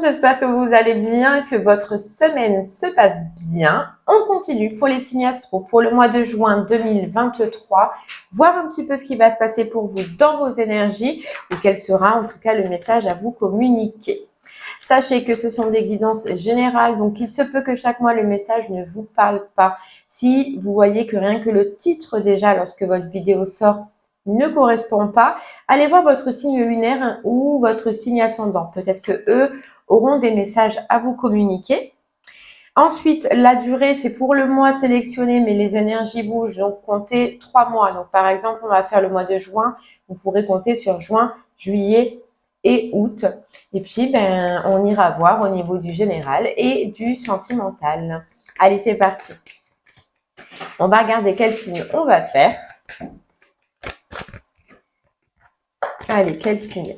j'espère que vous allez bien, que votre semaine se passe bien. On continue pour les signes astro pour le mois de juin 2023, voir un petit peu ce qui va se passer pour vous dans vos énergies ou quel sera en tout cas le message à vous communiquer. Sachez que ce sont des guidances générales, donc il se peut que chaque mois le message ne vous parle pas. Si vous voyez que rien que le titre déjà lorsque votre vidéo sort ne correspond pas, allez voir votre signe lunaire ou votre signe ascendant. Peut-être que eux auront des messages à vous communiquer. Ensuite, la durée, c'est pour le mois sélectionné, mais les énergies bougent, donc comptez 3 mois. Donc, par exemple, on va faire le mois de juin. Vous pourrez compter sur juin, juillet et août. Et puis, on ira voir au niveau du général et du sentimental. Allez, c'est parti. On va regarder quel signe on va faire. Allez, quel signe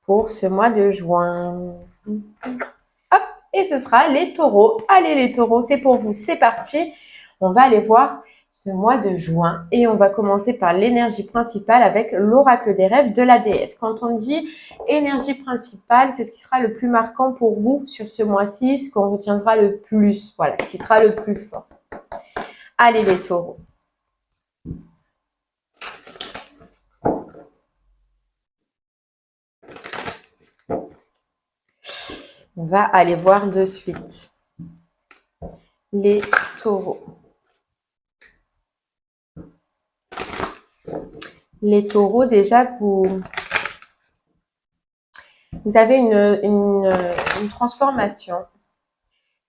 pour ce mois de juin? Hop, et ce sera les taureaux. Allez, les taureaux, c'est pour vous, c'est parti. On va aller voir ce mois de juin et on va commencer par l'énergie principale avec l'oracle des rêves de la déesse. Quand on dit énergie principale, c'est ce qui sera le plus marquant pour vous sur ce mois-ci, ce qu'on retiendra le plus, voilà, ce qui sera le plus fort. Allez, les taureaux. On va aller voir de suite les taureaux. Les taureaux, déjà, vous avez une transformation.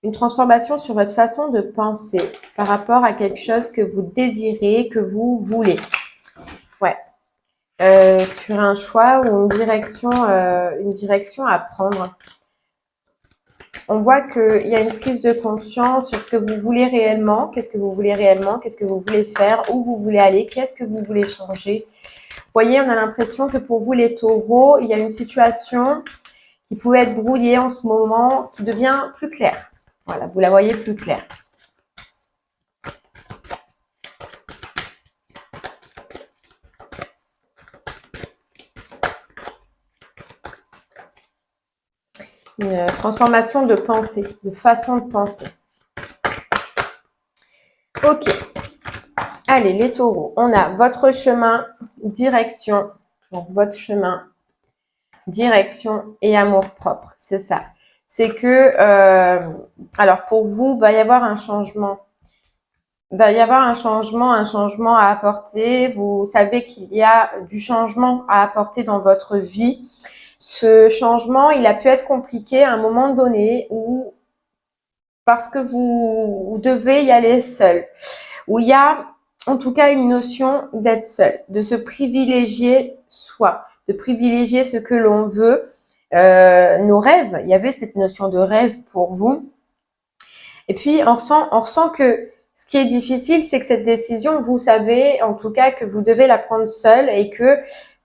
Une transformation sur votre façon de penser par rapport à quelque chose que vous désirez, que vous voulez. Ouais. Sur un choix ou une direction à prendre. On voit qu'il y a une prise de conscience sur ce que vous voulez réellement, qu'est-ce que vous voulez réellement, qu'est-ce que vous voulez faire, où vous voulez aller, qu'est-ce que vous voulez changer. Vous voyez, on a l'impression que pour vous les taureaux, il y a une situation qui pouvait être brouillée en ce moment, qui devient plus claire. Voilà, vous la voyez plus claire. Une transformation de pensée, de façon de penser. Ok. Allez, les taureaux, on a votre chemin, direction. Donc, votre chemin, direction et amour propre. C'est ça. C'est que, alors pour vous, il va y avoir un changement. Il va y avoir un changement à apporter. Vous savez qu'il y a du changement à apporter dans votre vie. Ce changement, il a pu être compliqué à un moment donné où, parce que vous devez y aller seul, où il y a en tout cas une notion d'être seul, de se privilégier soi, de privilégier ce que l'on veut, nos rêves. Il y avait cette notion de rêve pour vous. Et puis on ressent que ce qui est difficile, c'est que cette décision, vous savez en tout cas que vous devez la prendre seule et que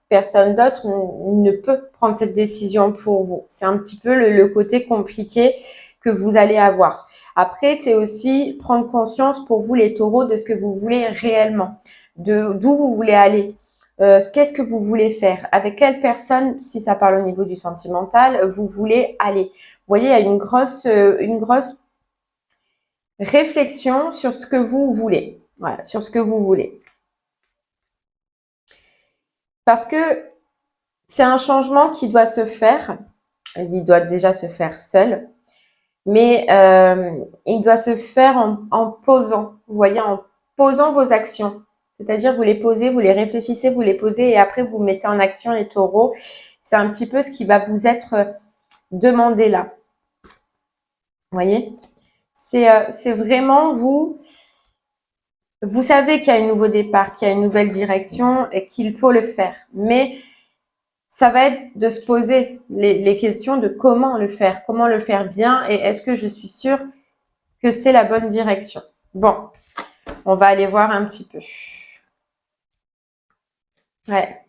personne d'autre ne peut prendre cette décision pour vous. C'est un petit peu le côté compliqué que vous allez avoir. Après, c'est aussi prendre conscience pour vous les taureaux de ce que vous voulez réellement, d'où vous voulez aller, qu'est-ce que vous voulez faire, avec quelle personne, si ça parle au niveau du sentimental, vous voulez aller. Vous voyez, il y a une grosse réflexion sur ce que vous voulez. Voilà, sur ce que vous voulez. Parce que c'est un changement qui doit se faire. Il doit déjà se faire seul. Mais il doit se faire en posant. Vous voyez, en posant vos actions. C'est-à-dire, vous les posez, vous les réfléchissez, vous les posez et après, vous mettez en action les taureaux. C'est un petit peu ce qui va vous être demandé là. Vous voyez, c'est vraiment vous savez qu'il y a un nouveau départ, qu'il y a une nouvelle direction et qu'il faut le faire. Mais ça va être de se poser les questions de comment le faire bien et est-ce que je suis sûre que c'est la bonne direction. Bon, on va aller voir un petit peu. Ouais.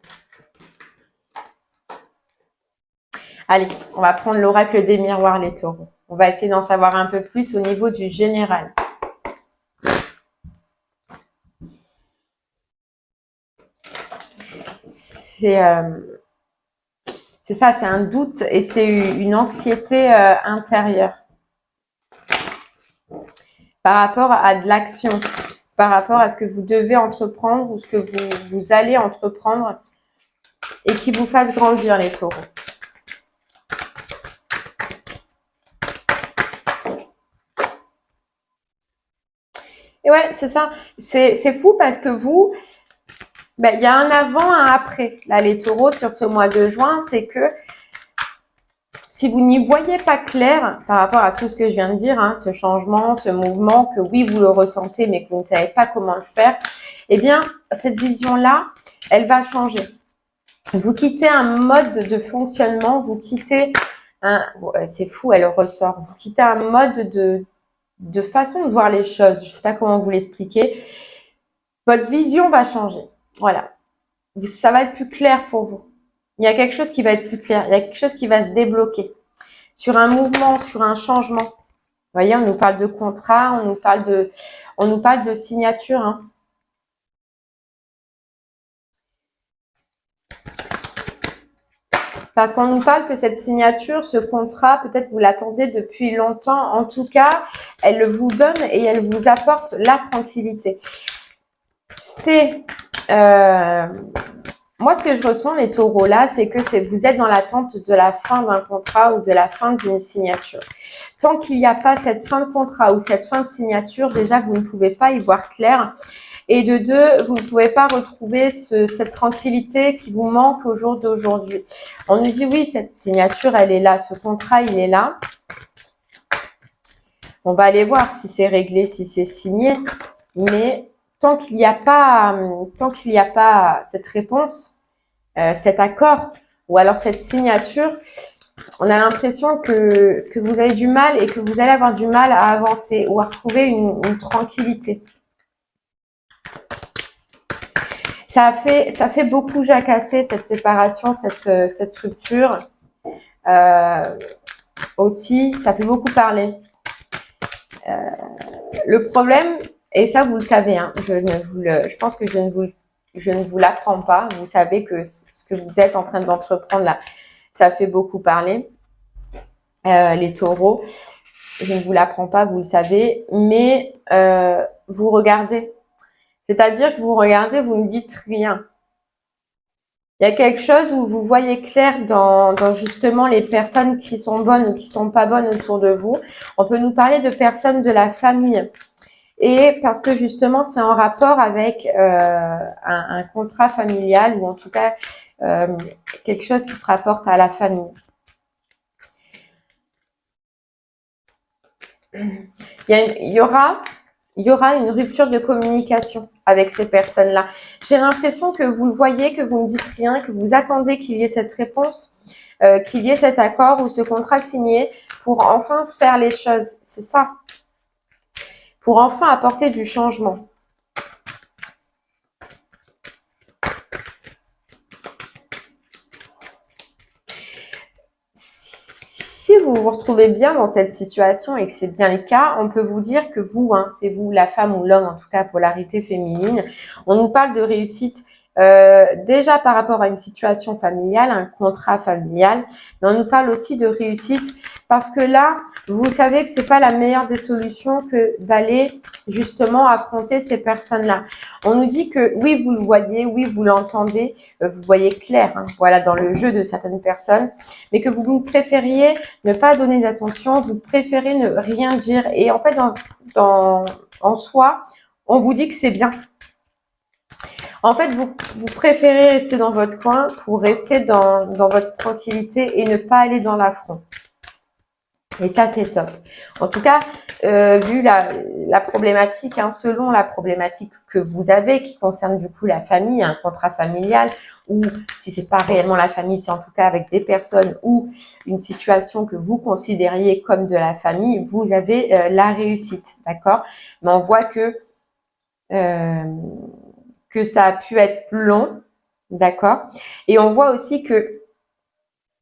Allez, on va prendre l'oracle des miroirs, les taureaux. On va essayer d'en savoir un peu plus au niveau du général. C'est ça, c'est un doute et c'est une anxiété intérieure par rapport à de l'action, par rapport à ce que vous devez entreprendre ou ce que vous allez entreprendre et qui vous fasse grandir, les taureaux. Et ouais, c'est ça. C'est fou parce que vous, ben, il y a un avant, un après. Là, les taureaux, sur ce mois de juin, c'est que si vous n'y voyez pas clair par rapport à tout ce que je viens de dire, hein, ce changement, ce mouvement, que oui, vous le ressentez, mais que vous ne savez pas comment le faire, eh bien, cette vision-là, elle va changer. Vous quittez un mode de fonctionnement, vous quittez un... C'est fou, elle ressort. Vous quittez un mode de façon de voir les choses. Je ne sais pas comment vous l'expliquer. Votre vision va changer. Voilà. Ça va être plus clair pour vous. Il y a quelque chose qui va être plus clair. Il y a quelque chose qui va se débloquer. Sur un mouvement, sur un changement. Vous voyez, on nous parle de contrat, on nous parle de signature. Hein. Parce qu'on nous parle que cette signature, ce contrat, peut-être vous l'attendez depuis longtemps. En tout cas, elle vous donne et elle vous apporte la tranquillité. C'est... moi, ce que je ressens, les taureaux là, c'est que vous êtes dans l'attente de la fin d'un contrat ou de la fin d'une signature. Tant qu'il n'y a pas cette fin de contrat ou cette fin de signature, déjà, vous ne pouvez pas y voir clair. Et de deux, vous ne pouvez pas retrouver cette tranquillité qui vous manque au jour d'aujourd'hui. On nous dit, oui, cette signature, elle est là. Ce contrat, il est là. On va aller voir si c'est réglé, si c'est signé. Mais tant qu'il n'y a pas cette réponse, cet accord ou alors cette signature, on a l'impression que vous avez du mal et que vous allez avoir du mal à avancer ou à retrouver une tranquillité. Ça fait beaucoup jacasser cette séparation, cette rupture. Aussi, ça fait beaucoup parler. Le problème, et ça vous le savez, hein, je pense que je ne vous l'apprends pas. Vous savez que ce que vous êtes en train d'entreprendre là, ça fait beaucoup parler. Les taureaux, je ne vous l'apprends pas, vous le savez, mais vous regardez. C'est-à-dire que vous regardez, vous ne dites rien. Il y a quelque chose où vous voyez clair dans justement les personnes qui sont bonnes ou qui sont pas bonnes autour de vous. On peut nous parler de personnes de la famille. Et parce que justement, c'est en rapport avec un contrat familial ou en tout cas quelque chose qui se rapporte à la famille. Il y aura une rupture de communication avec ces personnes-là. J'ai l'impression que vous le voyez, que vous ne dites rien, que vous attendez qu'il y ait cette réponse, qu'il y ait cet accord ou ce contrat signé pour enfin faire les choses. C'est ça. Pour enfin apporter du changement. Si vous vous retrouvez bien dans cette situation et que c'est bien le cas, on peut vous dire que vous, hein, c'est vous, la femme ou l'homme, en tout cas polarité féminine, on nous parle de réussite déjà par rapport à une situation familiale, un contrat familial, mais on nous parle aussi de réussite parce que là, vous savez que c'est pas la meilleure des solutions que d'aller justement affronter ces personnes-là. On nous dit que oui, vous le voyez, oui, vous l'entendez, vous voyez clair, hein, voilà, dans le jeu de certaines personnes, mais que vous préfériez ne pas donner d'attention, vous préférez ne rien dire. Et en fait, en soi, on vous dit que c'est bien. En fait, vous préférez rester dans votre coin pour rester dans votre tranquillité et ne pas aller dans l'affront. Et ça, c'est top. En tout cas, vu la problématique, hein, selon la problématique que vous avez, qui concerne du coup la famille, un contrat familial, ou si c'est pas réellement la famille, c'est en tout cas avec des personnes ou une situation que vous considériez comme de la famille, vous avez la réussite, d'accord? Mais on voit que ça a pu être long, d'accord? Et on voit aussi que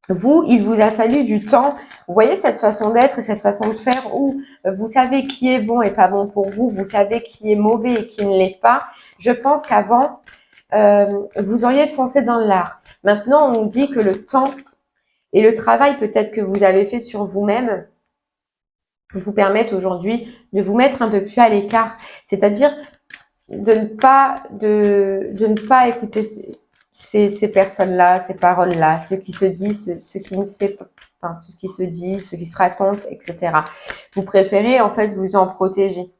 vous, il vous a fallu du temps. Vous voyez cette façon d'être et cette façon de faire où vous savez qui est bon et pas bon pour vous, vous savez qui est mauvais et qui ne l'est pas. Je pense qu'avant, vous auriez foncé dans l'art. Maintenant, on nous dit que le temps Et le travail peut-être que vous avez fait sur vous-même vous permettent aujourd'hui de vous mettre un peu plus à l'écart. C'est-à-dire de ne pas écouter ces personnes-là, ces paroles-là, ce qui se dit, ce qui ne fait pas, enfin, ce qui se dit, ce qui se raconte, etc. Vous préférez en fait vous en protéger.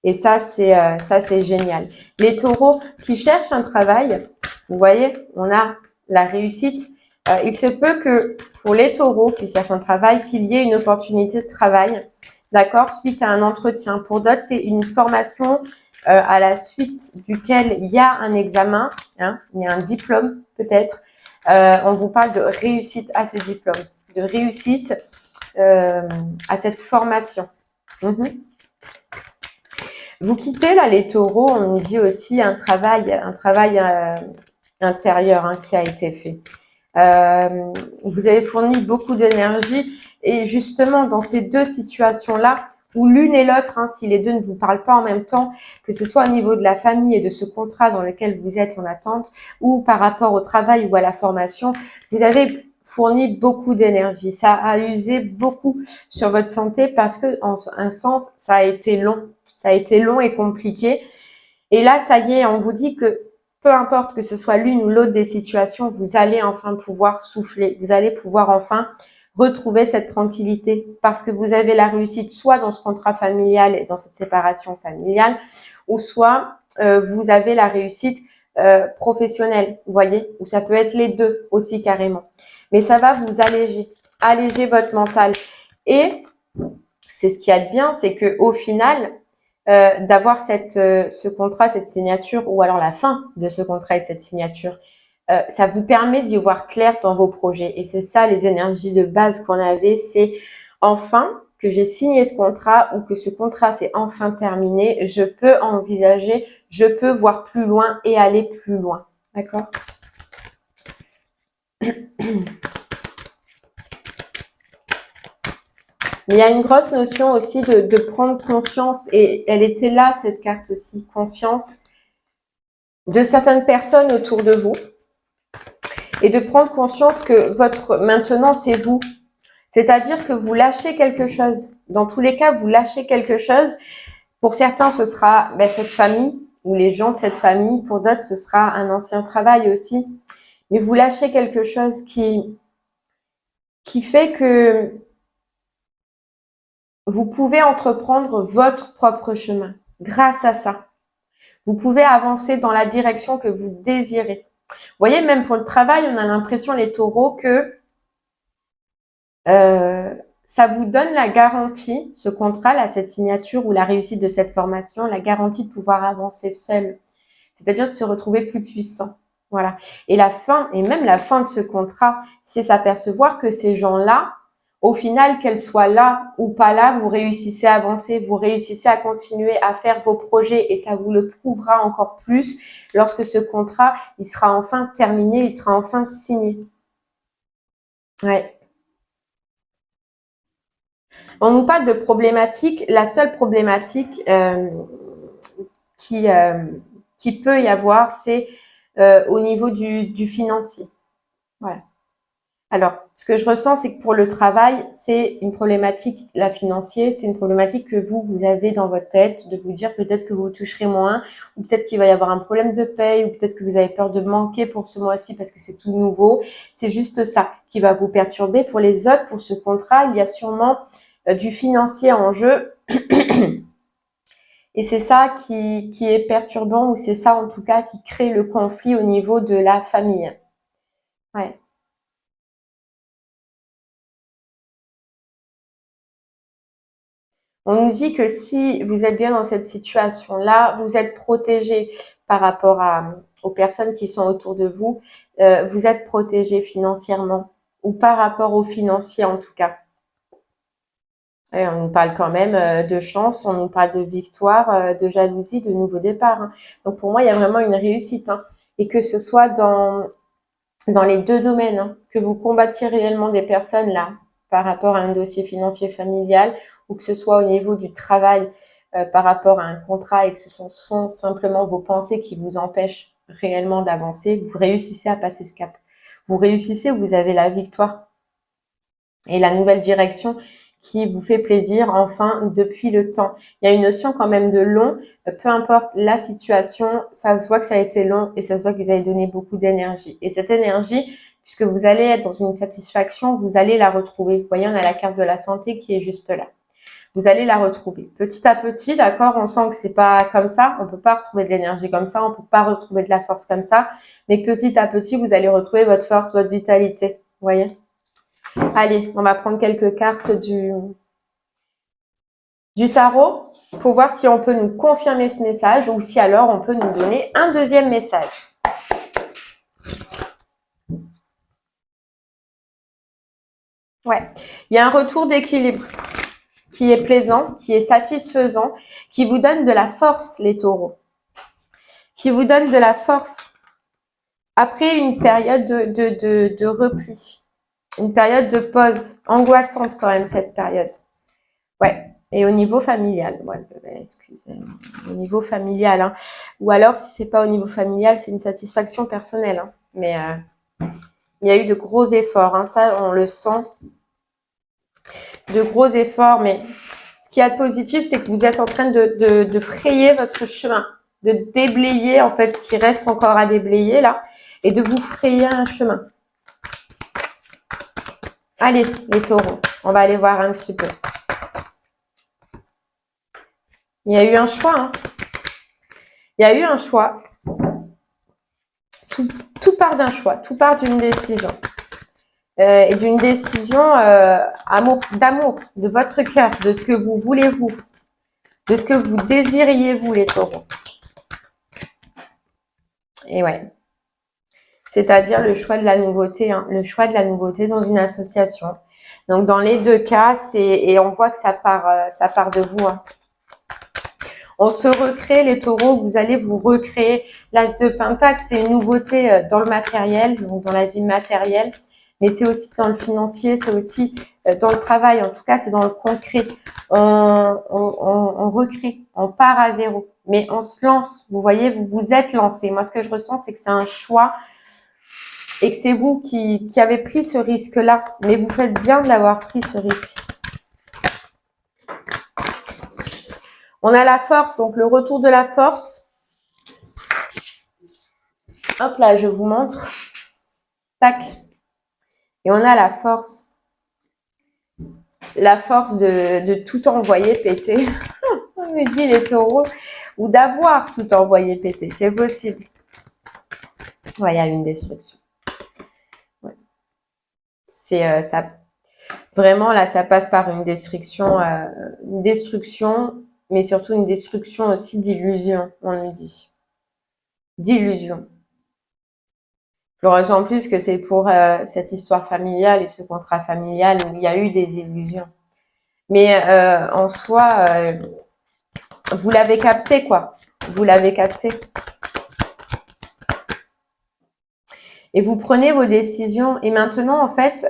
Et ça, c'est génial. Les taureaux qui cherchent un travail, vous voyez, on a la réussite. Il se peut que pour les taureaux qui cherchent un travail, qu'il y ait une opportunité de travail, d'accord, suite à un entretien. Pour d'autres, c'est une formation à la suite duquel il y a un examen, hein, il y a un diplôme peut-être. On vous parle de réussite à ce diplôme, de réussite à cette formation. Vous quittez là les taureaux, on nous dit aussi un travail intérieur hein, qui a été fait. Vous avez fourni beaucoup d'énergie et justement dans ces deux situations-là, où l'une et l'autre, hein, si les deux ne vous parlent pas en même temps, que ce soit au niveau de la famille et de ce contrat dans lequel vous êtes en attente, ou par rapport au travail ou à la formation, vous avez fourni beaucoup d'énergie. Ça a usé beaucoup sur votre santé parce que, en un sens, ça a été long. Ça a été long et compliqué. Et là, ça y est, on vous dit que peu importe que ce soit l'une ou l'autre des situations, vous allez enfin pouvoir souffler. Vous allez pouvoir enfin retrouver cette tranquillité parce que vous avez la réussite soit dans ce contrat familial et dans cette séparation familiale, ou soit vous avez la réussite professionnelle, vous voyez, ou ça peut être les deux aussi carrément. Mais ça va vous alléger votre mental. Et c'est ce qu'il y a de bien, c'est que au final, d'avoir ce contrat, cette signature, ou alors la fin de ce contrat et cette signature, ça vous permet d'y voir clair dans vos projets. Et c'est ça les énergies de base qu'on avait, c'est enfin que j'ai signé ce contrat ou que ce contrat s'est enfin terminé, je peux envisager, je peux voir plus loin et aller plus loin. D'accord ? Mais il y a une grosse notion aussi de prendre conscience, et elle était là, cette carte aussi, conscience de certaines personnes autour de vous, et de prendre conscience que maintenant, c'est vous. C'est-à-dire que vous lâchez quelque chose. Dans tous les cas, vous lâchez quelque chose. Pour certains, ce sera cette famille ou les gens de cette famille. Pour d'autres, ce sera un ancien travail aussi. Mais vous lâchez quelque chose qui fait que vous pouvez entreprendre votre propre chemin. Grâce à ça, vous pouvez avancer dans la direction que vous désirez. Vous voyez, même pour le travail, on a l'impression, les taureaux, que ça vous donne la garantie, ce contrat, là, cette signature ou la réussite de cette formation, la garantie de pouvoir avancer seul. C'est-à-dire de se retrouver plus puissant. Voilà. Et même la fin de ce contrat, c'est s'apercevoir que ces gens-là, au final, qu'elles soient là ou pas là, vous réussissez à avancer, vous réussissez à continuer à faire vos projets, et ça vous le prouvera encore plus lorsque ce contrat, il sera enfin terminé, il sera enfin signé. Ouais. On nous parle de problématiques. La seule problématique qui peut y avoir, c'est au niveau du financier. Voilà. Alors, ce que je ressens, c'est que pour le travail, c'est une problématique, la financière, c'est une problématique que vous avez dans votre tête, de vous dire peut-être que vous toucherez moins, ou peut-être qu'il va y avoir un problème de paye, ou peut-être que vous avez peur de manquer pour ce mois-ci parce que c'est tout nouveau. C'est juste ça qui va vous perturber. Pour les autres, pour ce contrat, il y a sûrement du financier en jeu. Et c'est ça qui est perturbant, ou c'est ça en tout cas qui crée le conflit au niveau de la famille. Ouais. On nous dit que si vous êtes bien dans cette situation-là, vous êtes protégé par rapport aux personnes qui sont autour de vous. Vous êtes protégé financièrement, ou par rapport aux financiers en tout cas. Et on nous parle quand même de chance, on nous parle de victoire, de jalousie, de nouveau départ. Hein. Donc pour moi, il y a vraiment une réussite. Hein. Et que ce soit dans les deux domaines, hein, que vous combattiez réellement des personnes là par rapport à un dossier financier familial, ou que ce soit au niveau du travail par rapport à un contrat, et que ce sont simplement vos pensées qui vous empêchent réellement d'avancer, vous réussissez à passer ce cap. Vous réussissez, vous avez la victoire. et la nouvelle direction qui vous fait plaisir, enfin, depuis le temps. Il y a une notion quand même de long, peu importe la situation, ça se voit que ça a été long et ça se voit que vous avez donné beaucoup d'énergie. Et cette énergie, puisque vous allez être dans une satisfaction, vous allez la retrouver. Vous voyez, on a la carte de la santé qui est juste là. Vous allez la retrouver. Petit à petit, d'accord, on sent que c'est pas comme ça, on peut pas retrouver de l'énergie comme ça, on peut pas retrouver de la force comme ça, mais petit à petit, vous allez retrouver votre force, votre vitalité. Vous voyez? Allez, on va prendre quelques cartes du tarot pour voir si on peut nous confirmer ce message ou si alors on peut nous donner un deuxième message. Ouais, il y a un retour d'équilibre qui est plaisant, qui est satisfaisant, qui vous donne de la force, les taureaux. Qui vous donne de la force après une période de repli, une période de pause, angoissante quand même cette période. Ouais. Et au niveau familial, ouais, excusez, au niveau familial, hein. Ou alors si c'est pas au niveau familial, c'est une satisfaction personnelle, hein. Mais il y a eu de gros efforts, hein, ça on le sent, de gros efforts. Mais ce qu'il y a de positif, c'est que vous êtes en train de frayer votre chemin, de déblayer en fait ce qui reste encore à déblayer là, et de vous frayer un chemin. Allez, les taureaux, on va aller voir un petit peu. Il y a eu un choix, hein. Il y a eu un choix. Tout part d'un choix, tout part d'une décision. Et d'une décision d'amour, de votre cœur, de ce que vous voulez vous, de ce que vous désiriez vous, les taureaux. Et ouais. C'est-à-dire le choix de la nouveauté, hein, le choix de la nouveauté dans une association. Donc dans les deux cas, et on voit que ça part de vous, hein. On se recrée, les taureaux, vous allez vous recréer. L'as de Pentacle, c'est une nouveauté dans le matériel, donc dans la vie matérielle, mais c'est aussi dans le financier, c'est aussi dans le travail, en tout cas c'est dans le concret. On recrée, on part à zéro, mais on se lance, vous voyez, vous vous êtes lancé. Moi, ce que je ressens, c'est que c'est un choix et que c'est vous qui avez pris ce risque-là, mais vous faites bien de l'avoir pris, ce risque. On a la force, donc le retour de la force. Hop là, je vous montre. Tac. Et on a la force. La force de tout envoyer péter. On me dit les taureaux. Ou d'avoir tout envoyé péter. C'est possible. Ouais, il y a une destruction. Ouais. C'est ça. Vraiment, là, ça passe par une destruction, mais surtout une destruction aussi d'illusion, on nous dit. D'illusion. Je ressens plus que c'est pour cette histoire familiale et ce contrat familial où il y a eu des illusions. Mais en soi, vous l'avez capté, quoi. Vous l'avez capté. Et vous prenez vos décisions. Et maintenant, en fait,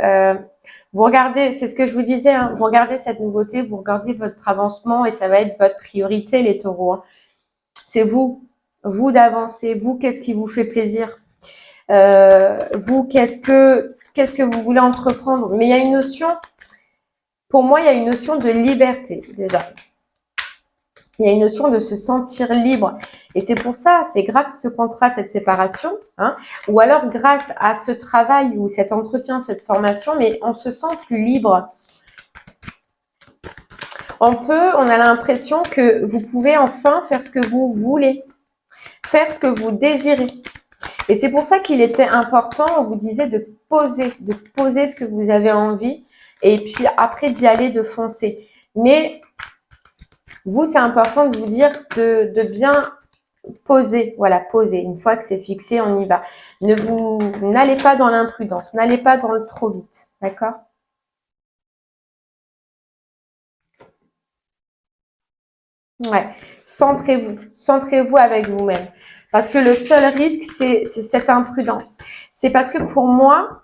vous regardez, c'est ce que je vous disais, hein, vous regardez cette nouveauté, vous regardez votre avancement et ça va être votre priorité, les taureaux, hein. C'est vous d'avancer. Vous, qu'est-ce qui vous fait plaisir? Vous, qu'est-ce que vous voulez entreprendre? Mais il y a une notion, pour moi, il y a une notion de liberté, déjà. Il y a une notion de se sentir libre. Et c'est pour ça, c'est grâce à ce contrat, cette séparation, hein, ou alors grâce à ce travail ou cet entretien, cette formation, mais on se sent plus libre. On a l'impression que vous pouvez enfin faire ce que vous voulez, faire ce que vous désirez. Et c'est pour ça qu'il était important, on vous disait de poser ce que vous avez envie et puis après d'y aller, de foncer. Mais vous, c'est important de vous dire de bien poser, voilà, poser. Une fois que c'est fixé, on y va. N'allez pas dans l'imprudence, n'allez pas dans le trop vite, d'accord? Ouais, centrez-vous avec vous-même. Parce que le seul risque, c'est cette imprudence. C'est parce que pour moi,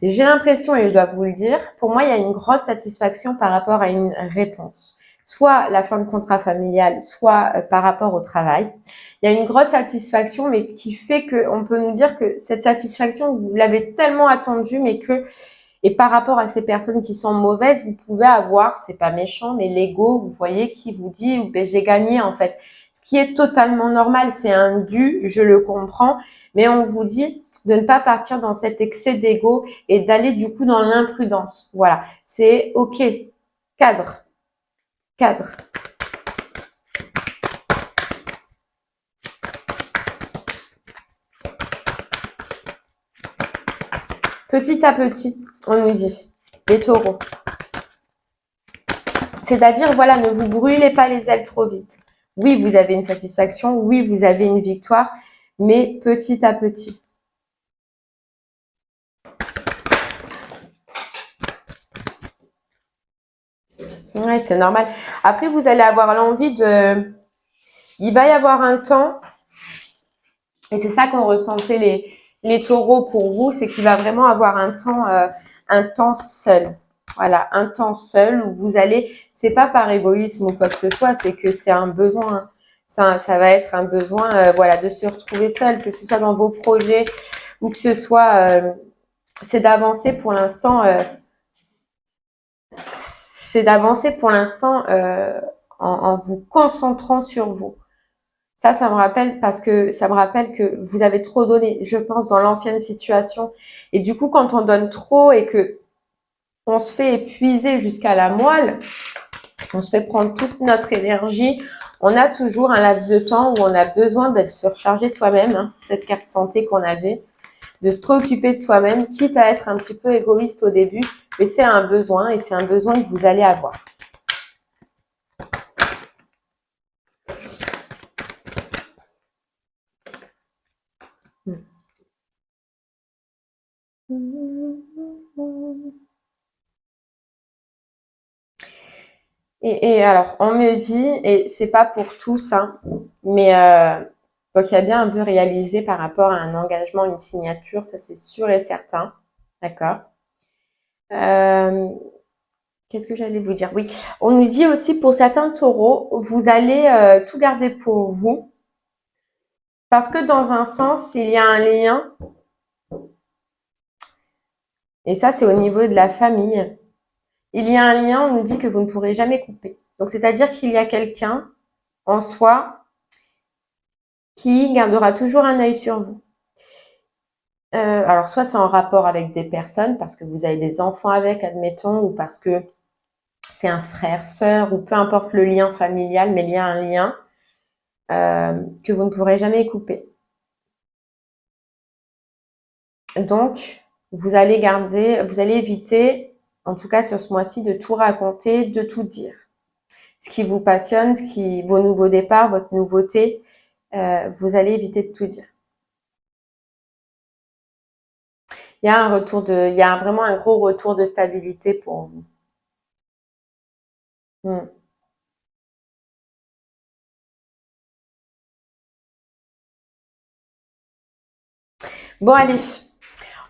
j'ai l'impression, et je dois vous le dire, pour moi, il y a une grosse satisfaction par rapport à une réponse. Soit la fin de contrat familial, soit par rapport au travail. Il y a une grosse satisfaction, mais qui fait qu'on peut nous dire que cette satisfaction, vous l'avez tellement attendue, mais que Et par rapport à ces personnes qui sont mauvaises, vous pouvez avoir, c'est pas méchant, mais l'ego, vous voyez, qui vous dit, ben, j'ai gagné en fait. Ce qui est totalement normal, c'est un dû, je le comprends, mais on vous dit de ne pas partir dans cet excès d'ego et d'aller du coup dans l'imprudence. Voilà, c'est ok. Cadre, cadre. Petit à petit, on nous dit, les taureaux. C'est-à-dire, voilà, ne vous brûlez pas les ailes trop vite. Oui, vous avez une satisfaction, oui, vous avez une victoire, mais petit à petit. Ouais, c'est normal. Après, vous allez avoir l'envie de... Il va y avoir un temps, et c'est ça qu'on ressentait les taureaux pour vous, c'est qu'il va vraiment avoir un temps seul. Voilà, un temps seul où vous allez, c'est pas par égoïsme ou quoi que ce soit, c'est que c'est un besoin. Ça va être un besoin, voilà, de se retrouver seul, que ce soit dans vos projets ou que ce soit, c'est d'avancer pour l'instant. C'est d'avancer pour l'instant en vous concentrant sur vous. Ça me rappelle parce que ça me rappelle que vous avez trop donné, je pense, dans l'ancienne situation. Et du coup, quand on donne trop et que on se fait épuiser jusqu'à la moelle, on se fait prendre toute notre énergie, on a toujours un laps de temps où on a besoin de se recharger soi-même, hein, cette carte santé qu'on avait, de se préoccuper de soi-même, quitte à être un petit peu égoïste au début, mais c'est un besoin et c'est un besoin que vous allez avoir. Et alors, on me dit, et c'est pas pour tous, hein, mais donc il y a bien un vœu réalisé par rapport à un engagement, une signature, ça c'est sûr et certain, d'accord. Qu'est-ce que j'allais vous dire? Oui, on nous dit aussi pour certains taureaux, vous allez tout garder pour vous, parce que dans un sens, il y a un lien, et ça c'est au niveau de la famille. Il y a un lien, on nous dit que vous ne pourrez jamais couper. Donc c'est-à-dire qu'il y a quelqu'un en soi qui gardera toujours un œil sur vous. Alors, soit c'est en rapport avec des personnes, parce que vous avez des enfants avec, admettons, ou parce que c'est un frère, sœur, ou peu importe le lien familial, mais il y a un lien que vous ne pourrez jamais couper. Donc, vous allez éviter, en tout cas sur ce mois-ci, de tout raconter, de tout dire. Ce qui vous passionne, vos nouveaux départs, votre nouveauté, vous allez éviter de tout dire. Il y a vraiment un gros retour de stabilité pour vous. Bon, allez,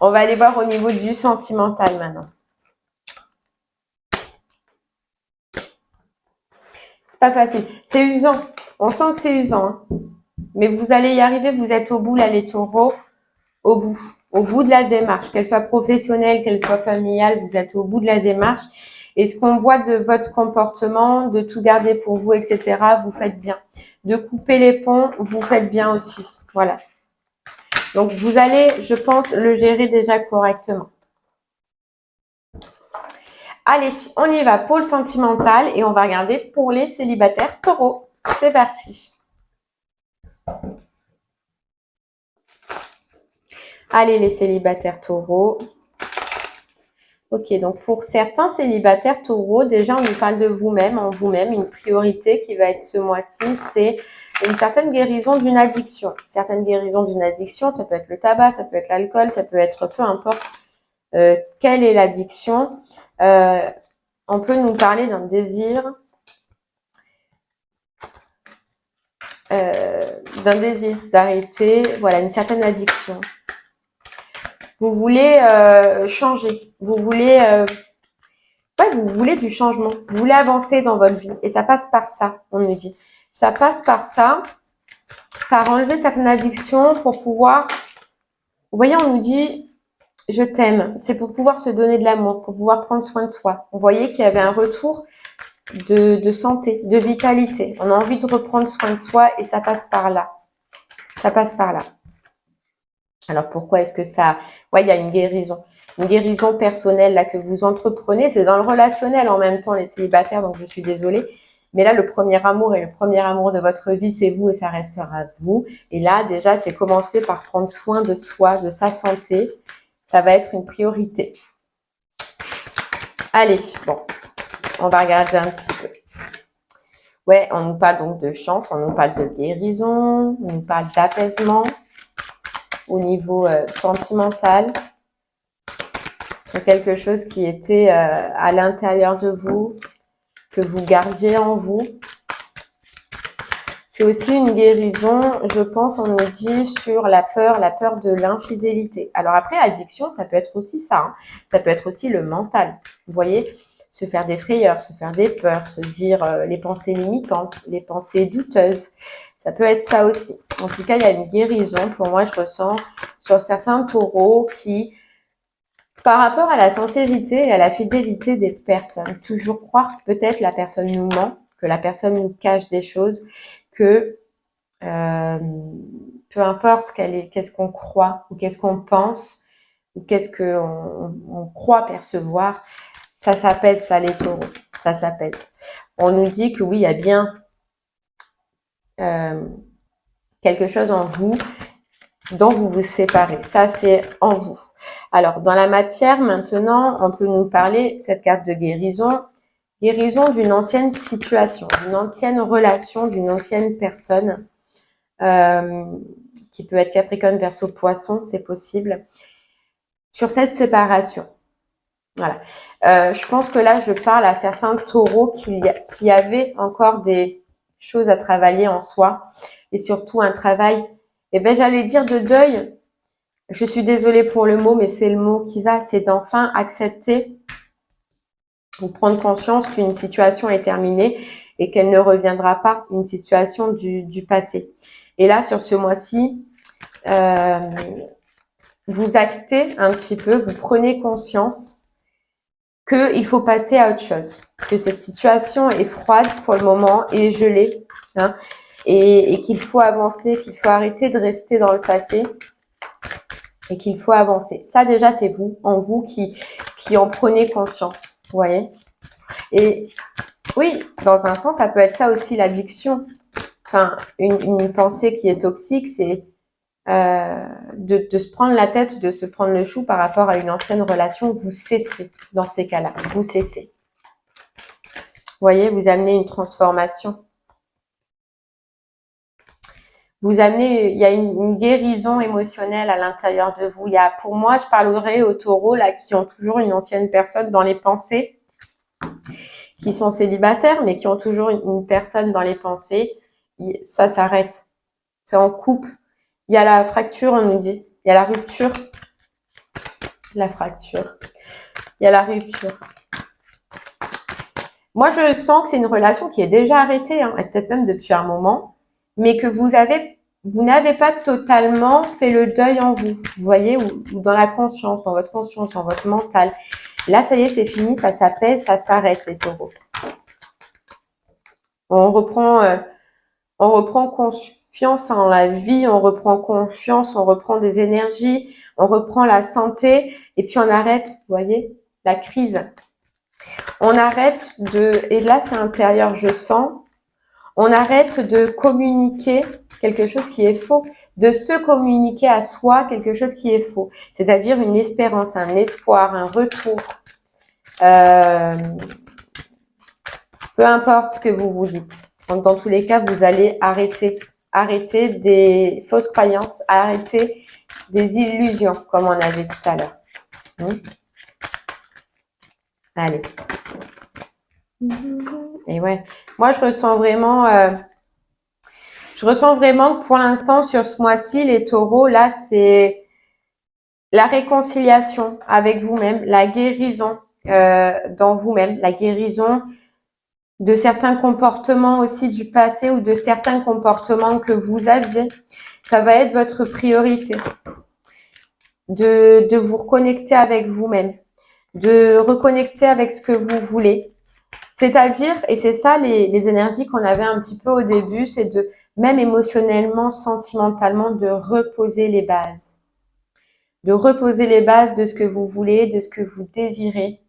on va aller voir au niveau du sentimental maintenant. C'est pas facile. C'est usant. On sent que c'est usant. Hein. Mais vous allez y arriver. Vous êtes au bout, là, les taureaux. Au bout. Au bout de la démarche. Qu'elle soit professionnelle, qu'elle soit familiale, vous êtes au bout de la démarche. Et ce qu'on voit de votre comportement, de tout garder pour vous, etc., vous faites bien. De couper les ponts, vous faites bien aussi. Voilà. Donc, vous allez, je pense, le gérer déjà correctement. Allez, on y va pour le sentimental et on va regarder pour les célibataires taureaux. C'est parti. Allez, les célibataires taureaux. Ok, donc pour certains célibataires taureaux, déjà on nous parle de vous-même, en vous-même. Une priorité qui va être ce mois-ci, c'est une certaine guérison d'une addiction. Certaine guérison d'une addiction, ça peut être le tabac, ça peut être l'alcool, ça peut être peu importe quelle est l'addiction. On peut nous parler d'un désir, d'arrêter, voilà, une certaine addiction. Vous voulez changer, vous voulez du changement, vous voulez avancer dans votre vie et ça passe par ça, on nous dit. Ça passe par ça, par enlever certaines addictions pour pouvoir, vous voyez, on nous dit je t'aime. C'est pour pouvoir se donner de l'amour, pour pouvoir prendre soin de soi. On voyait qu'il y avait un retour de santé, de vitalité. On a envie de reprendre soin de soi et ça passe par là. Ça passe par là. Alors pourquoi est-ce que ça... Ouais, il y a une guérison personnelle là que vous entreprenez. C'est dans le relationnel en même temps, les célibataires, donc je suis désolée. Mais là, le premier amour et le premier amour de votre vie, c'est vous et ça restera vous. Et là, déjà, c'est commencer par prendre soin de soi, de sa santé. Ça va être une priorité. Allez, bon, on va regarder un petit peu. Ouais, on nous parle donc de chance, on nous parle de guérison, on nous parle d'apaisement au niveau sentimental. Sur quelque chose qui était à l'intérieur de vous, que vous gardiez en vous. C'est aussi une guérison, je pense, on nous dit sur la peur de l'infidélité. Alors après, addiction, ça peut être aussi ça. Hein. Ça peut être aussi le mental. Vous voyez, se faire des frayeurs, se faire des peurs, se dire les pensées limitantes, les pensées douteuses. Ça peut être ça aussi. En tout cas, il y a une guérison, pour moi, je ressens, sur certains taureaux qui, par rapport à la sincérité et à la fidélité des personnes, toujours croire que peut-être la personne nous ment, que la personne nous cache des choses, que peu importe qu'est-ce qu'on croit ou qu'est-ce qu'on pense ou qu'est-ce qu'on croit percevoir, ça s'apaise, ça les taureaux, ça s'apaise. On nous dit que oui, il y a bien quelque chose en vous dont vous vous séparez. Ça, c'est en vous. Alors, dans la matière, maintenant, on peut nous parler, cette carte de guérison d'une ancienne situation, d'une ancienne relation, d'une ancienne personne, qui peut être Capricorne, Verseau, Poisson, c'est possible, sur cette séparation. Voilà. Je pense que là, je parle à certains taureaux qui avaient encore des choses à travailler en soi et surtout un travail, j'allais dire de deuil. Je suis désolée pour le mot, mais c'est le mot qui va, c'est d'enfin accepter ou prendre conscience qu'une situation est terminée et qu'elle ne reviendra pas, une situation du passé. Et là, sur ce mois-ci, vous actez un petit peu, vous prenez conscience qu'il faut passer à autre chose, que cette situation est froide pour le moment et gelée, hein, et qu'il faut avancer, qu'il faut arrêter de rester dans le passé et qu'il faut avancer. Ça déjà, c'est vous, en vous, qui en prenez conscience, vous voyez. Et oui, dans un sens, ça peut être ça aussi l'addiction. Enfin, une pensée qui est toxique, c'est de se prendre la tête, de se prendre le chou par rapport à une ancienne relation. Vous cessez dans ces cas-là, vous cessez. Vous voyez, vous amenez une transformation. Vous amenez, il y a une guérison émotionnelle à l'intérieur de vous. Il y a, pour moi, je parlerai aux taureaux là qui ont toujours une ancienne personne dans les pensées, qui sont célibataires, mais qui ont toujours une personne dans les pensées. Ça s'arrête. C'est en coupe. Il y a la fracture, on nous dit. Il y a la rupture. La fracture. Il y a la rupture. Moi, je sens que c'est une relation qui est déjà arrêtée, hein, et peut-être même depuis un moment, mais que vous n'avez pas totalement fait le deuil en vous. Vous voyez, ou dans la conscience, dans votre mental. Là, ça y est, c'est fini, ça s'apaise, ça s'arrête, les taureaux. On reprend confiance en la vie, on reprend confiance, on reprend des énergies, on reprend la santé, et puis on arrête, vous voyez, la crise. On arrête et là c'est intérieur, je sens, on arrête de communiquer quelque chose qui est faux, de se communiquer à soi quelque chose qui est faux, c'est-à-dire une espérance, un espoir, un retour. Peu importe ce que vous vous dites. Donc, dans tous les cas, vous allez arrêter des fausses croyances, arrêter des illusions, comme on avait tout à l'heure. Allez. Et ouais, moi je ressens vraiment que pour l'instant sur ce mois-ci, les taureaux, là c'est la réconciliation avec vous-même, la guérison dans vous-même, la guérison de certains comportements aussi du passé ou de certains comportements que vous aviez. Ça va être votre priorité. de vous reconnecter avec vous-même, de reconnecter avec ce que vous voulez. C'est-à-dire, et c'est ça les énergies qu'on avait un petit peu au début, c'est de, même émotionnellement, sentimentalement, de reposer les bases. De reposer les bases de ce que vous voulez, de ce que vous désirez.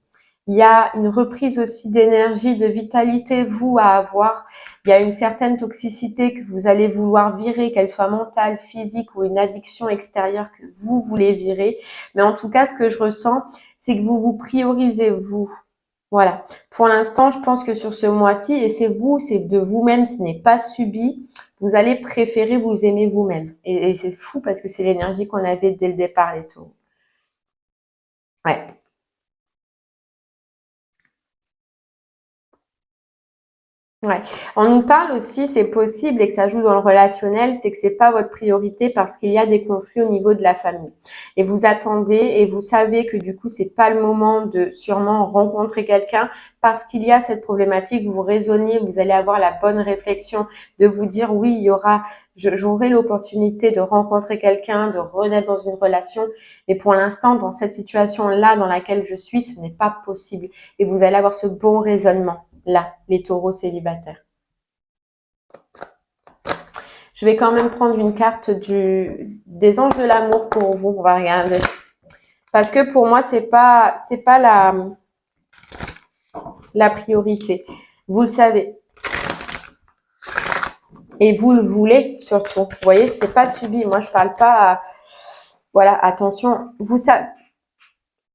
Il y a une reprise aussi d'énergie, de vitalité, vous, à avoir. Il y a une certaine toxicité que vous allez vouloir virer, qu'elle soit mentale, physique ou une addiction extérieure que vous voulez virer. Mais en tout cas, ce que je ressens, c'est que vous vous priorisez, vous. Voilà. Pour l'instant, je pense que sur ce mois-ci, et c'est vous, c'est de vous-même, ce n'est pas subi, vous allez préférer vous aimer vous-même. Et c'est fou parce que c'est l'énergie qu'on avait dès le départ, les taureaux. Ouais. Ouais. On nous parle aussi, c'est possible et que ça joue dans le relationnel, c'est que c'est pas votre priorité parce qu'il y a des conflits au niveau de la famille. Et vous attendez et vous savez que du coup, c'est pas le moment de sûrement rencontrer quelqu'un parce qu'il y a cette problématique, vous raisonnez, vous allez avoir la bonne réflexion de vous dire oui, il y aura, j'aurai l'opportunité de rencontrer quelqu'un, de renaître dans une relation. Mais pour l'instant, dans cette situation-là dans laquelle je suis, ce n'est pas possible. Et vous allez avoir ce bon raisonnement. Là, les taureaux célibataires. Je vais quand même prendre une carte des anges de l'amour pour vous. On va regarder. Parce que pour moi, c'est pas la priorité. Vous le savez. Et vous le voulez surtout. Vous voyez, c'est pas subi. Moi, je parle pas voilà, attention. Vous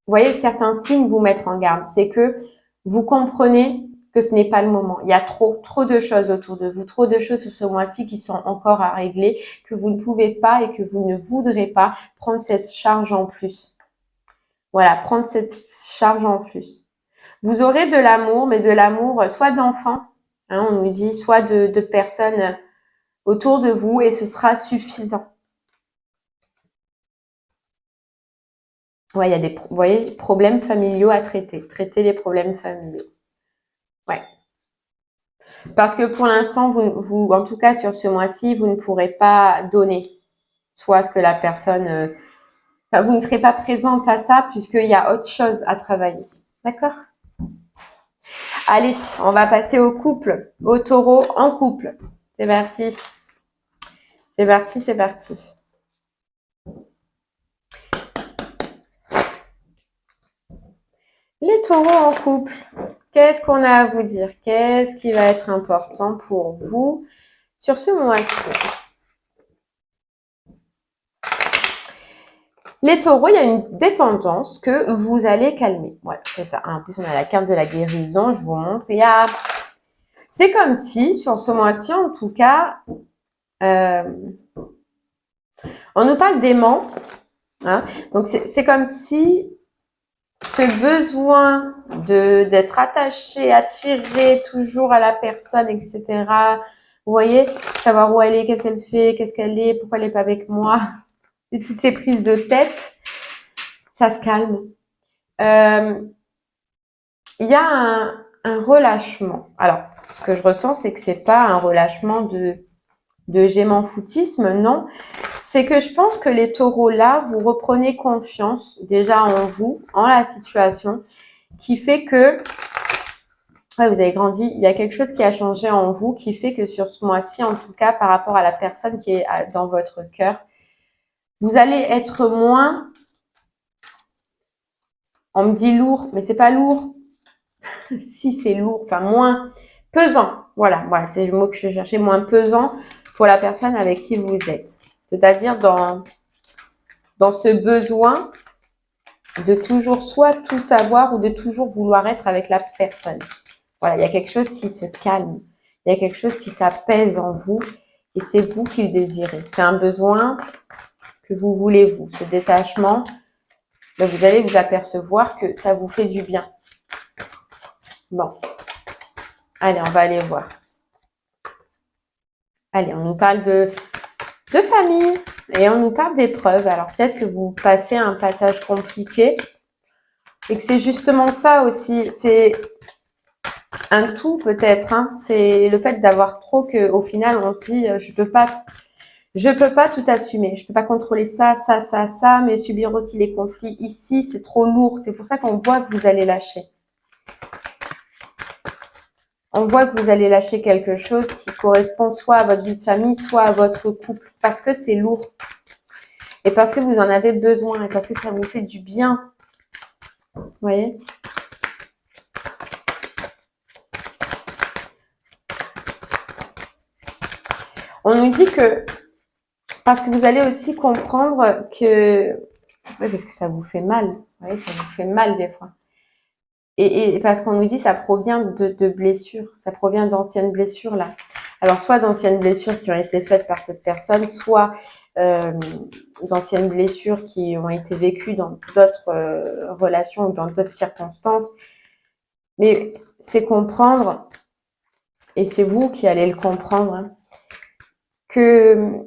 voyez, certains signes vous mettre en garde. C'est que vous comprenez que ce n'est pas le moment. Il y a trop de choses autour de vous, trop de choses sur ce mois-ci qui sont encore à régler, que vous ne pouvez pas et que vous ne voudrez pas prendre cette charge en plus. Voilà, prendre cette charge en plus. Vous aurez de l'amour, mais de l'amour soit d'enfants, hein, on nous dit, soit de personnes autour de vous et ce sera suffisant. Ouais, il y a des, vous voyez, problèmes familiaux à traiter. Traiter les problèmes familiaux. Ouais. Parce que pour l'instant, vous, en tout cas sur ce mois-ci, vous ne pourrez pas donner soit ce que la personne, enfin, vous ne serez pas présente à ça puisqu'il y a autre chose à travailler. D'accord? Allez, on va passer au couple, au taureau en couple. C'est parti. C'est parti, c'est parti. Les taureaux en couple, qu'est-ce qu'on a à vous dire? Qu'est-ce qui va être important pour vous sur ce mois-ci? Les taureaux, il y a une dépendance que vous allez calmer. Voilà, c'est ça. En plus, on a la carte de la guérison, je vous montre. C'est comme si, sur ce mois-ci, en tout cas, on nous parle d'aimant. Hein, donc, c'est comme si ce besoin d'être attaché, attiré toujours à la personne, etc. Vous voyez, savoir où elle est, qu'est-ce qu'elle fait, qu'est-ce qu'elle est, pourquoi elle n'est pas avec moi. Et toutes ces prises de tête, ça se calme. Il y a un relâchement. Alors, ce que je ressens, c'est que c'est pas un relâchement de je m'en foutisme, non. C'est que je pense que les taureaux là, vous reprenez confiance déjà en vous, en la situation, qui fait que ouais, vous avez grandi. Il y a quelque chose qui a changé en vous, qui fait que sur ce mois-ci, en tout cas, par rapport à la personne qui est dans votre cœur, vous allez être moins. On me dit lourd, mais c'est pas lourd. Si c'est lourd, enfin moins pesant. Voilà, c'est le mot que je cherchais, moins pesant pour la personne avec qui vous êtes. C'est-à-dire dans ce besoin de toujours soit tout savoir ou de toujours vouloir être avec la personne. Voilà, il y a quelque chose qui se calme. Il y a quelque chose qui s'apaise en vous et c'est vous qui le désirez. C'est un besoin que vous voulez, vous. Ce détachement, vous allez vous apercevoir que ça vous fait du bien. Bon. Allez, on va aller voir. Allez, on nous parle de famille et on nous parle d'épreuves. Alors peut-être que vous passez un passage compliqué et que c'est justement ça aussi. C'est un tout peut-être. Hein. C'est le fait d'avoir trop qu'au final on se dit je peux pas Je peux pas tout assumer. Je peux pas contrôler ça, ça, ça, ça, mais subir aussi les conflits ici, c'est trop lourd. C'est pour ça qu'on voit que vous allez lâcher. On voit que vous allez lâcher quelque chose qui correspond soit à votre vie de famille, soit à votre couple. Parce que c'est lourd. Et parce que vous en avez besoin. Et parce que ça vous fait du bien. Vous voyez ? On nous dit que, parce que vous allez aussi comprendre que, oui, parce que ça vous fait mal, vous voyez, ça vous fait mal des fois. Et parce qu'on nous dit que ça provient de blessures, ça provient d'anciennes blessures là. Alors soit d'anciennes blessures qui ont été faites par cette personne, soit d'anciennes blessures qui ont été vécues dans d'autres relations ou dans d'autres circonstances. Mais c'est comprendre, et c'est vous qui allez le comprendre, hein, que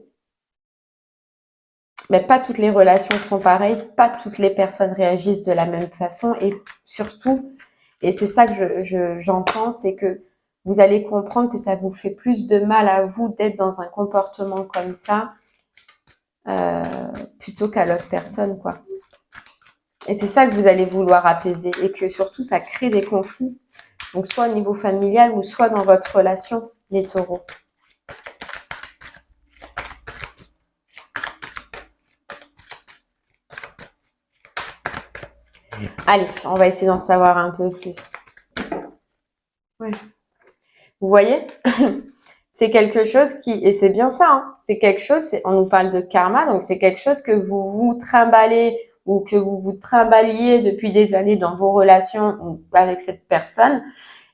mais pas toutes les relations sont pareilles, pas toutes les personnes réagissent de la même façon et surtout, et c'est ça que j'entends, c'est que vous allez comprendre que ça vous fait plus de mal à vous d'être dans un comportement comme ça plutôt qu'à l'autre personne, quoi. Et c'est ça que vous allez vouloir apaiser et que surtout ça crée des conflits, donc soit au niveau familial ou soit dans votre relation, les taureaux. Allez, on va essayer d'en savoir un peu plus. Ouais. Vous voyez, c'est quelque chose qui, et c'est bien ça, hein, c'est quelque chose, on nous parle de karma, donc c'est quelque chose que vous vous trimballez ou que vous vous trimballiez depuis des années dans vos relations avec cette personne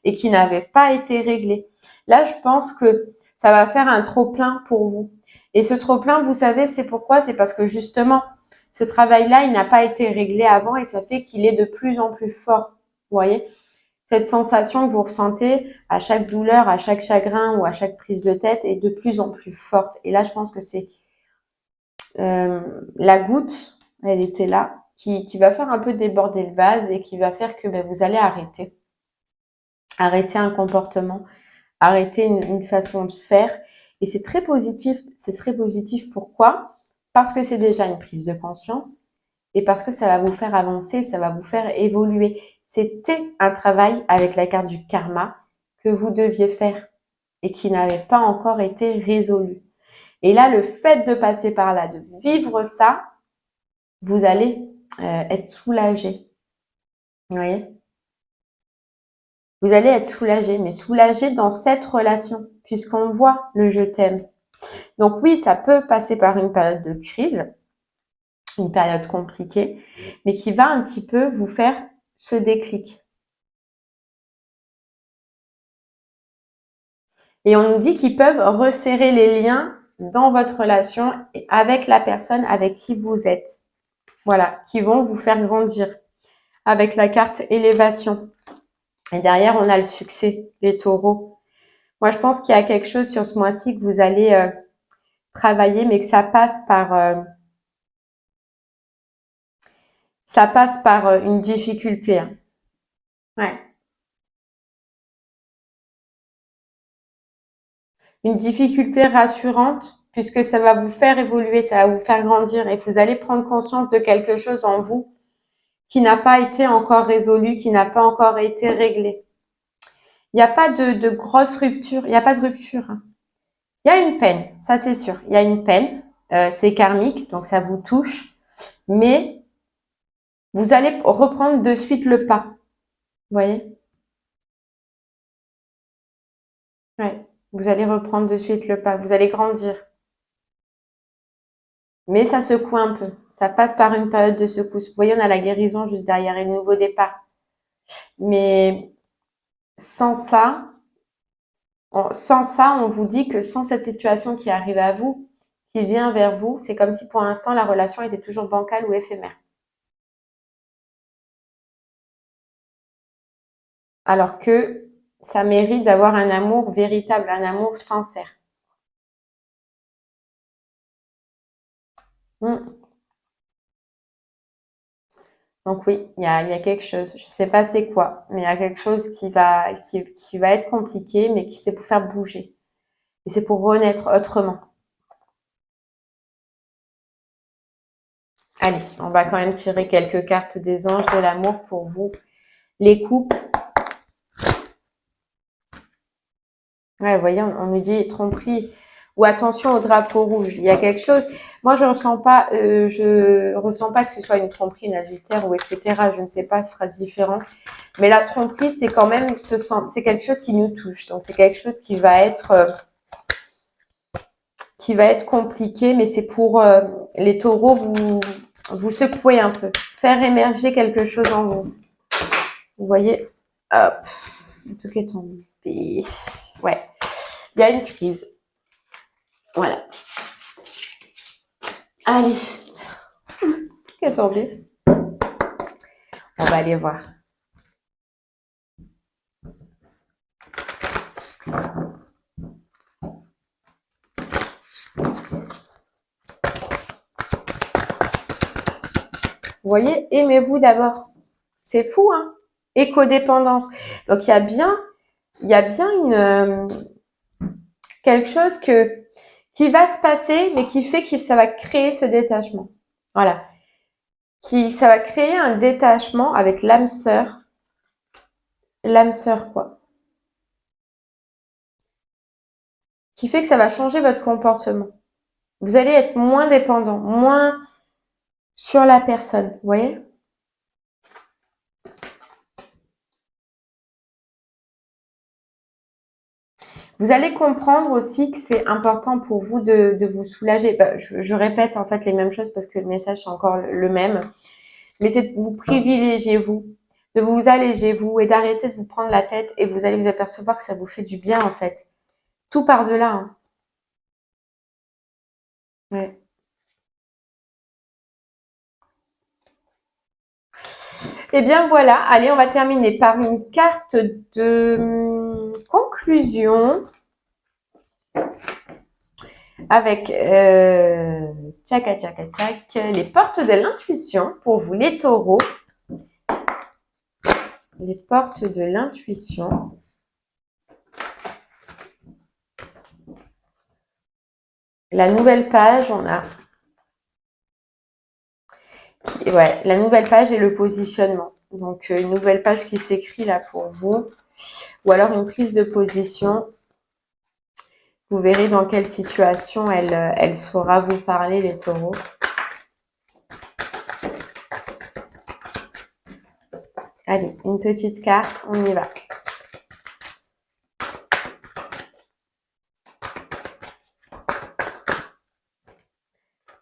et qui n'avait pas été réglé. Là, je pense que ça va faire un trop-plein pour vous. Et ce trop-plein, vous savez, c'est pourquoi? C'est parce que justement, ce travail-là, il n'a pas été réglé avant et ça fait qu'il est de plus en plus fort. Vous voyez? Cette sensation que vous ressentez à chaque douleur, à chaque chagrin ou à chaque prise de tête est de plus en plus forte. Et là, je pense que c'est la goutte, elle était là, qui va faire un peu déborder le vase et qui va faire que vous allez arrêter. Arrêter un comportement, arrêter une façon de faire. Et c'est très positif. C'est très positif. Pourquoi? Parce que c'est déjà une prise de conscience et parce que ça va vous faire avancer, ça va vous faire évoluer. C'était un travail avec la carte du karma que vous deviez faire et qui n'avait pas encore été résolu. Et là, le fait de passer par là, de vivre ça, vous allez être soulagé. Vous voyez? Vous allez être soulagé, mais soulagé dans cette relation, puisqu'on voit le je t'aime. Donc oui, ça peut passer par une période de crise, une période compliquée, mais qui va un petit peu vous faire ce déclic. Et on nous dit qu'ils peuvent resserrer les liens dans votre relation avec la personne avec qui vous êtes. Voilà, qui vont vous faire grandir avec la carte élévation. Et derrière, on a le succès, les taureaux. Moi, je pense qu'il y a quelque chose sur ce mois-ci que vous allez travailler, mais que ça passe par une difficulté. Hein. Ouais. Une difficulté rassurante, puisque ça va vous faire évoluer, ça va vous faire grandir et vous allez prendre conscience de quelque chose en vous qui n'a pas été encore résolu, qui n'a pas encore été réglé. Il n'y a pas de grosse rupture, il n'y a pas de rupture. Hein. Il y a une peine, ça c'est sûr. Il y a une peine, c'est karmique, donc ça vous touche, mais vous allez reprendre de suite le pas. Vous voyez? Ouais. Vous allez reprendre de suite le pas, vous allez grandir. Mais ça secoue un peu. Ça passe par une période de secousse. Vous voyez, on a la guérison juste derrière et le nouveau départ. Mais sans ça, on vous dit que sans cette situation qui arrive à vous, qui vient vers vous, c'est comme si pour l'instant la relation était toujours bancale ou éphémère. Alors que ça mérite d'avoir un amour véritable, un amour sincère. Donc oui, il y a quelque chose. Je sais pas c'est quoi, mais il y a quelque chose qui va être compliqué, mais qui c'est pour faire bouger. Et c'est pour renaître autrement. Allez, on va quand même tirer quelques cartes des anges de l'amour pour vous, les couples. Ouais, vous voyez, on nous dit tromperie ou attention au drapeau rouge. Il y a quelque chose. Moi, je ressens pas que ce soit une tromperie, une adultère ou etc. Je ne sais pas, ce sera différent. Mais la tromperie, c'est quand même c'est quelque chose qui nous touche. Donc, c'est quelque chose qui va être compliqué, mais c'est pour les taureaux, vous secouer un peu, faire émerger quelque chose en vous. Vous voyez, hop, le truc est tombé. Ouais, il y a une crise. Voilà. Allez, attendez, on va aller voir. Vous voyez, aimez-vous d'abord. C'est fou, hein? Écodépendance. Donc, il y a bien quelque chose qui va se passer, mais qui fait que ça va créer ce détachement. Voilà. Ça va créer un détachement avec l'âme sœur. L'âme sœur, quoi. Qui fait que ça va changer votre comportement. Vous allez être moins dépendant, moins sur la personne. Vous voyez? Vous allez comprendre aussi que c'est important pour vous de vous soulager. Je répète en fait les mêmes choses parce que le message est encore le même. Mais c'est de vous privilégier vous, de vous alléger vous et d'arrêter de vous prendre la tête et vous allez vous apercevoir que ça vous fait du bien en fait. Tout par-delà. Hein. Ouais. Et bien voilà, allez, on va terminer par une carte de conclusion avec tchaka tchaka tchak, les portes de l'intuition pour vous les taureaux. Les portes de l'intuition. La nouvelle page, on a ouais, la nouvelle page et le positionnement. Donc, une nouvelle page qui s'écrit là pour vous. Ou alors une prise de position. Vous verrez dans quelle situation elle saura vous parler, les taureaux. Allez, une petite carte, on y va.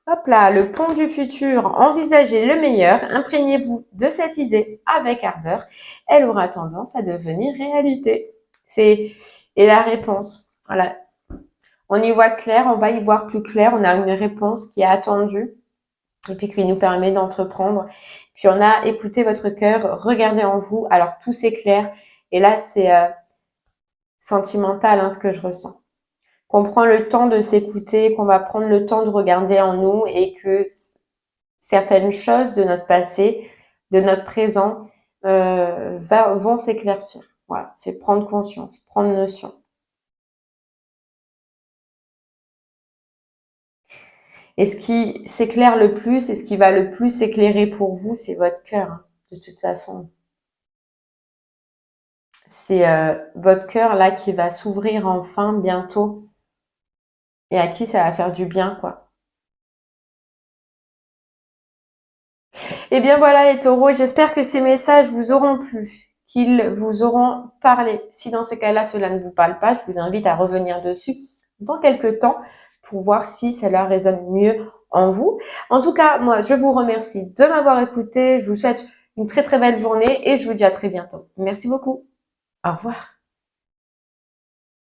Hop là, le pont du futur, envisagez le meilleur, imprégnez-vous de cette idée avec ardeur, elle aura tendance à devenir réalité. Et la réponse, voilà. On y voit clair, on va y voir plus clair, on a une réponse qui est attendue et puis qui nous permet d'entreprendre. Puis on a écouté votre cœur, regardez en vous, alors tout s'éclaire et là c'est sentimental hein, ce que je ressens. Qu'on prend le temps de s'écouter, qu'on va prendre le temps de regarder en nous et que certaines choses de notre passé, de notre présent, vont s'éclaircir. Voilà, c'est prendre conscience, prendre notion. Et ce qui s'éclaire le plus et ce qui va le plus s'éclairer pour vous, c'est votre cœur, hein, de toute façon. C'est votre cœur là qui va s'ouvrir enfin bientôt et à qui ça va faire du bien, quoi. Et bien voilà les taureaux, j'espère que ces messages vous auront plu, qu'ils vous auront parlé. Si dans ces cas-là, cela ne vous parle pas, je vous invite à revenir dessus dans quelques temps pour voir si cela résonne mieux en vous. En tout cas, moi, je vous remercie de m'avoir écouté. Je vous souhaite une très très belle journée et je vous dis à très bientôt. Merci beaucoup. Au revoir.